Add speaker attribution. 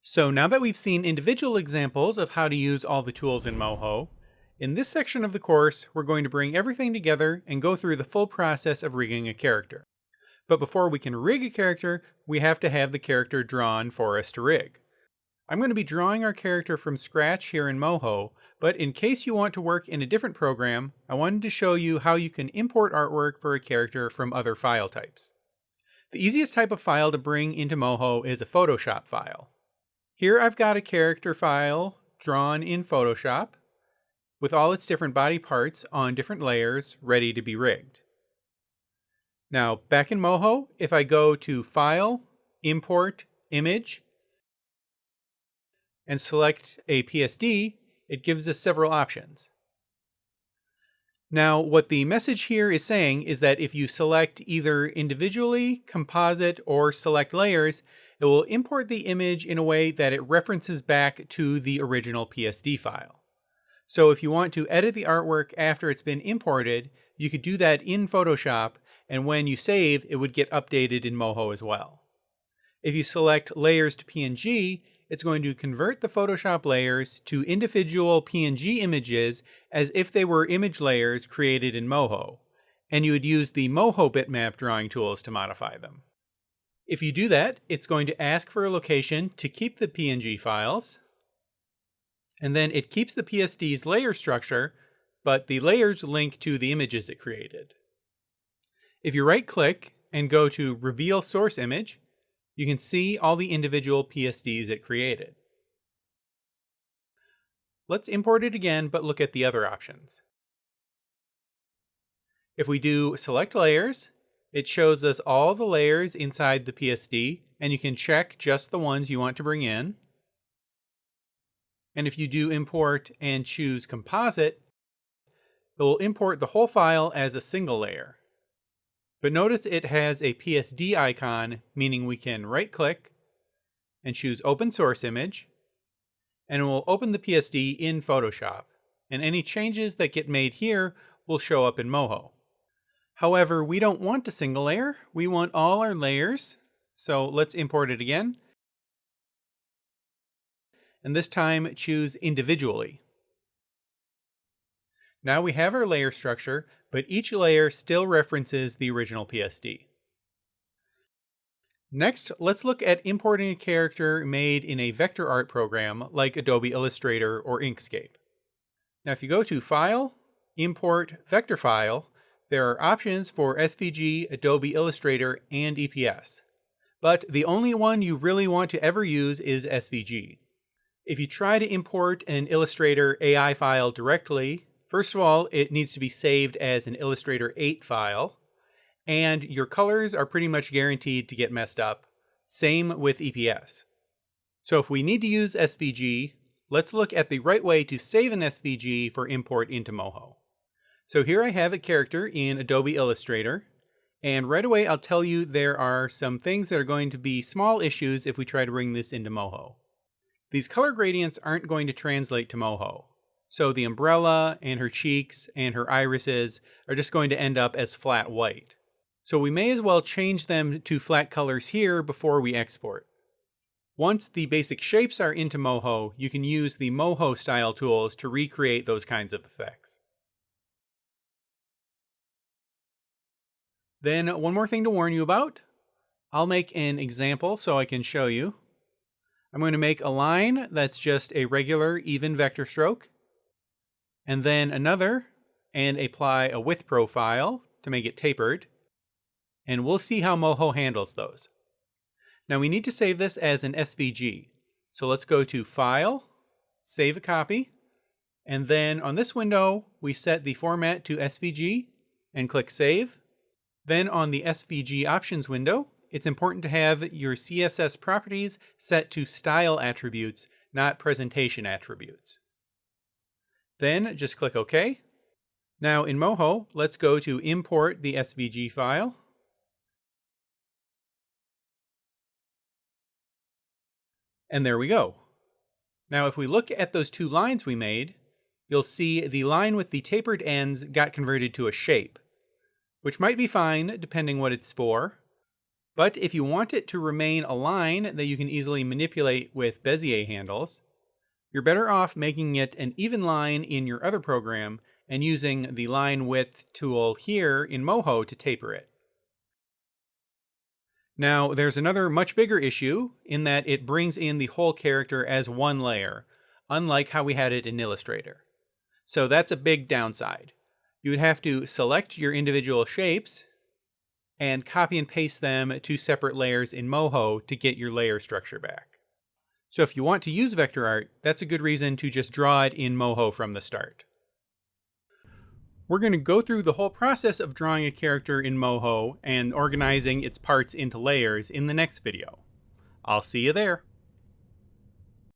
Speaker 1: So now that we've seen individual examples of how to use all the tools in Moho, in this section of the course, we're going to bring everything together and go through the full process of rigging a character. But before we can rig a character, we have to have the character drawn for us to rig. I'm going to be drawing our character from scratch here in Moho, but in case you want to work in a different program, I wanted to show you how you can import artwork for a character from other file types. The easiest type of file to bring into Moho is a Photoshop file. Here I've got a character file drawn in Photoshop with all its different body parts on different layers ready to be rigged. Now back in Moho, if I go to File, Import, Image, and select a PSD, it gives us several options. Now what the message here is saying is that if you select either individually, composite, or select layers, it will import the image in a way that it references back to the original PSD file. So if you want to edit the artwork after it's been imported, you could do that in Photoshop, and when you save, it would get updated in Moho as well. If you select Layers to PNG, it's going to convert the Photoshop layers to individual PNG images as if they were image layers created in Moho, and you would use the Moho bitmap drawing tools to modify them. If you do that, it's going to ask for a location to keep the PNG files, and then it keeps the PSD's layer structure, but the layers link to the images it created. If you right-click and go to Reveal Source Image, you can see all the individual PSDs it created. Let's import it again, but look at the other options. If we do Select Layers, it shows us all the layers inside the PSD, and you can check just the ones you want to bring in. And if you do Import and choose Composite, it will import the whole file as a single layer. But notice it has a PSD icon, meaning we can right-click and choose Open Source Image, and it will open the PSD in Photoshop, and any changes that get made here will show up in Moho. However, we don't want a single layer, we want all our layers, so let's import it again. And this time choose Individually. Now we have our layer structure, but each layer still references the original PSD. Next, let's look at importing a character made in a vector art program like Adobe Illustrator or Inkscape. Now if you go to File, Import, Vector File, there are options for SVG, Adobe Illustrator, and EPS. But the only one you really want to ever use is SVG. If you try to import an Illustrator AI file directly, first of all, it needs to be saved as an Illustrator 8 file, and your colors are pretty much guaranteed to get messed up. Same with EPS. So if we need to use SVG, let's look at the right way to save an SVG for import into Moho. So here I have a character in Adobe Illustrator, and right away I'll tell you there are some things that are going to be small issues if we try to bring this into Moho. These color gradients aren't going to translate to Moho. So the umbrella and her cheeks and her irises are just going to end up as flat white. So we may as well change them to flat colors here before we export. Once the basic shapes are into Moho, you can use the Moho style tools to recreate those kinds of effects. Then one more thing to warn you about. I'll make an example so I can show you. I'm going to make a line that's just a regular even vector stroke, and then another, and apply a width profile to make it tapered, and we'll see how Moho handles those. Now we need to save this as an SVG, so let's go to File, Save a Copy, and then on this window we set the format to SVG and click Save. Then on the SVG options window, it's important to have your CSS properties set to style attributes, not presentation attributes. Then just click OK. Now in Moho, let's go to import the SVG file. And there we go. Now if we look at those two lines we made, you'll see the line with the tapered ends got converted to a shape, which might be fine depending what it's for. But if you want it to remain a line that you can easily manipulate with Bezier handles, you're better off making it an even line in your other program and using the line width tool here in Moho to taper it. Now, there's another much bigger issue in that it brings in the whole character as one layer, unlike how we had it in Illustrator. So that's a big downside. You would have to select your individual shapes and copy and paste them to separate layers in Moho to get your layer structure back. So if you want to use vector art, that's a good reason to just draw it in Moho from the start. We're going to go through the whole process of drawing a character in Moho and organizing its parts into layers in the next video. I'll see you there.